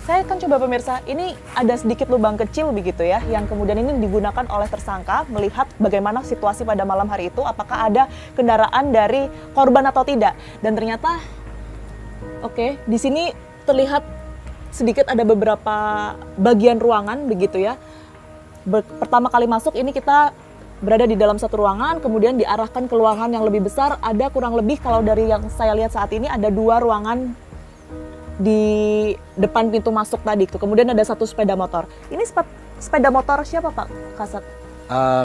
Saya akan coba pemirsa, ini ada sedikit lubang kecil begitu ya, yang kemudian ini digunakan oleh tersangka melihat bagaimana situasi pada malam hari itu, apakah ada kendaraan dari korban atau tidak. Dan ternyata, oke, di sini terlihat sedikit ada beberapa bagian ruangan begitu ya. Pertama kali masuk ini kita berada di dalam satu ruangan, kemudian diarahkan ke ruangan yang lebih besar. Ada kurang lebih kalau dari yang saya lihat saat ini ada 2 ruangan di depan pintu masuk tadi itu. Kemudian ada 1 sepeda motor. Ini sepeda motor siapa Pak Kasat?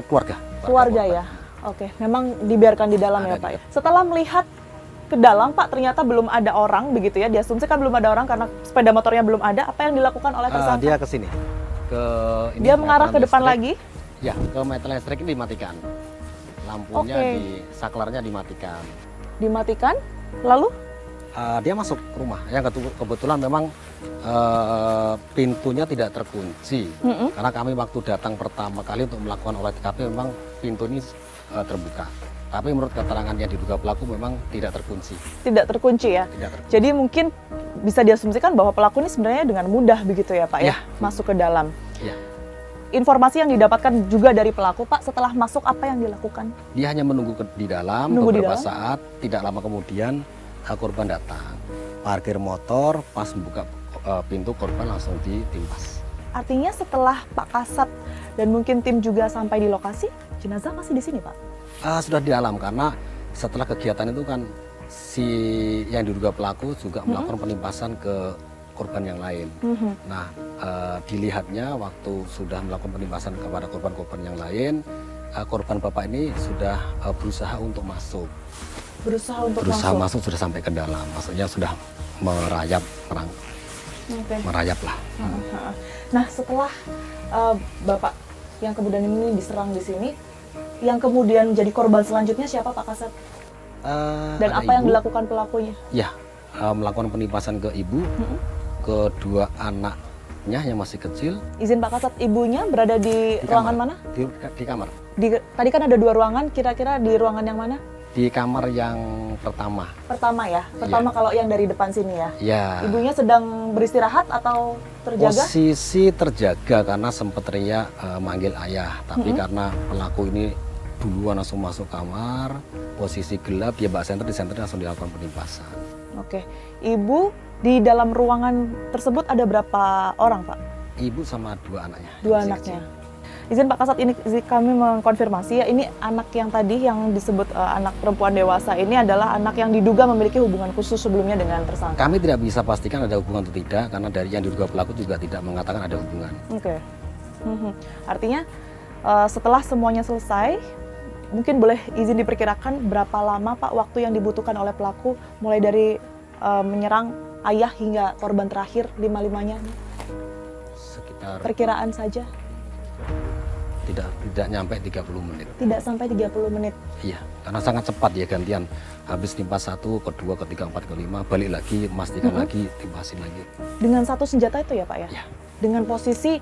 Keluarga Ya. Oke, memang dibiarkan di dalam ya Pak ya. Setelah melihat ke dalam Pak, ternyata belum ada orang begitu ya. Diasumsikan belum ada orang karena sepeda motornya belum ada. Apa yang dilakukan oleh tersangka? Dia ke sini. Dia mengarah ke depan lagi? Ya, ke meter listrik ini dimatikan. Lampunya saklarnya dimatikan. Dimatikan, lalu? Dia masuk rumah. Yang kebetulan memang pintunya tidak terkunci. Karena kami waktu datang pertama kali untuk melakukan olah TKP memang pintu ini terbuka. Tapi menurut keterangan yang diduga pelaku memang tidak terkunci. Tidak terkunci ya? Tidak terkunci. Jadi mungkin bisa diasumsikan bahwa pelaku ini sebenarnya dengan mudah begitu ya Pak ya? Masuk ke dalam. Ya. Informasi yang didapatkan juga dari pelaku Pak, setelah masuk apa yang dilakukan? Dia hanya menunggu di dalam beberapa saat, tidak lama kemudian korban datang. Parkir motor, pas membuka pintu korban langsung ditimpas. Artinya setelah Pak Kasat dan mungkin tim juga sampai di lokasi, jenazah masih di sini Pak? Sudah di dalam karena setelah kegiatan itu kan si yang diduga pelaku juga melakukan penimpasan ke korban yang lain. Nah, dilihatnya waktu sudah melakukan penimpasan kepada korban-korban yang lain, korban bapak ini sudah berusaha untuk masuk. Berusaha masuk sudah sampai ke dalam, maksudnya sudah merayap lah. Nah, setelah bapak yang kemudian ini diserang di sini, yang kemudian jadi korban selanjutnya siapa Pak Kasat? Dan apa yang dilakukan pelakunya? Ya, melakukan penimpasan ke ibu, kedua anaknya yang masih kecil. Izin Pak Kasat, ibunya berada di ruangan mana? Di kamar. Tadi kan ada 2 ruangan, kira-kira di ruangan yang mana? Di kamar yang pertama. Pertama ya? Pertama kalau yang dari depan sini ya? Ya. Ibunya sedang beristirahat atau terjaga? Posisi terjaga karena sempat teriak manggil ayah. Tapi karena pelaku ini duluan langsung masuk kamar, posisi gelap, dia bawa senter, di senter langsung dilakukan penimpasan. Oke. Ibu di dalam ruangan tersebut ada berapa orang Pak? Ibu sama 2 anaknya. 2 anaknya. Izin Pak Kasat, ini kami mengkonfirmasi ya, ini anak yang tadi yang disebut anak perempuan dewasa ini adalah anak yang diduga memiliki hubungan khusus sebelumnya dengan tersangka. Kami tidak bisa pastikan ada hubungan atau tidak karena dari yang diduga pelaku juga tidak mengatakan ada hubungan. Oke. Artinya setelah semuanya selesai, mungkin boleh izin diperkirakan berapa lama Pak waktu yang dibutuhkan oleh pelaku mulai dari menyerang ayah hingga korban terakhir 5-5-nya? Sekitar perkiraan saja. Tidak nyampe 30 menit. Tidak sampai 30 menit? Iya, karena sangat cepat ya gantian. Habis timpas 1, kedua, ketiga, 4, kelima, balik lagi, memastikan lagi, timpasin lagi. Dengan 1 senjata itu ya Pak ya? Iya. Dengan posisi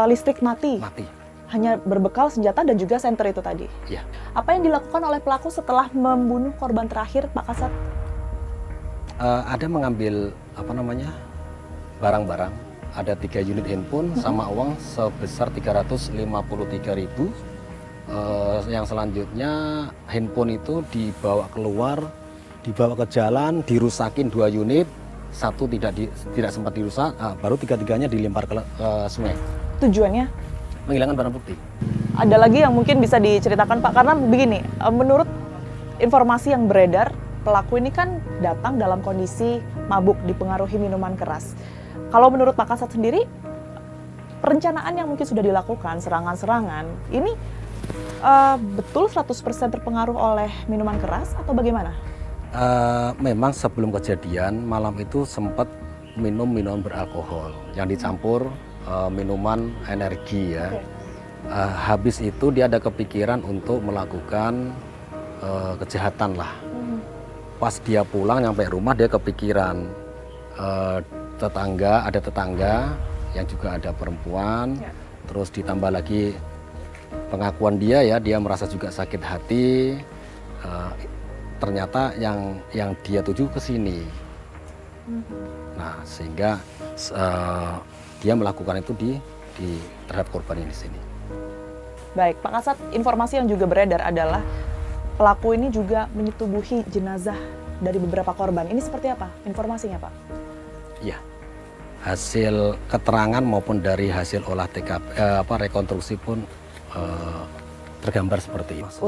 listrik mati? Mati. Hanya berbekal senjata dan juga senter itu tadi? Iya. Apa yang dilakukan oleh pelaku setelah membunuh korban terakhir Pak Kasat? Ada mengambil barang-barang. Ada 3 unit handphone sama uang sebesar 353.000. Yang selanjutnya handphone itu dibawa keluar, dibawa ke jalan, dirusakin 2 unit, 1 tidak sempat dirusak, baru 3-tiganya dilempar ke sungai. Tujuannya? Menghilangkan barang bukti. Ada lagi yang mungkin bisa diceritakan Pak, karena begini, menurut informasi yang beredar, pelaku ini kan datang dalam kondisi mabuk, dipengaruhi minuman keras. Kalau menurut Pak Kasat sendiri, perencanaan yang mungkin sudah dilakukan, serangan-serangan, ini betul 100% terpengaruh oleh minuman keras atau bagaimana? Memang sebelum kejadian, malam itu sempat minum minuman beralkohol yang dicampur minuman energi ya. Habis itu dia ada kepikiran untuk melakukan kejahatan lah. Pas dia pulang nyampe rumah dia kepikiran ada tetangga yang juga ada perempuan, terus ditambah lagi pengakuan dia merasa juga sakit hati, ternyata yang dia tuju ke sini. Nah, sehingga dia melakukan itu di terhadap korban yang di sini. Baik, Pak Kasat, informasi yang juga beredar adalah pelaku ini juga menyetubuhi jenazah dari beberapa korban. Ini seperti apa informasinya, Pak? Iya. Hasil keterangan maupun dari hasil olah TKP rekonstruksi pun tergambar seperti itu.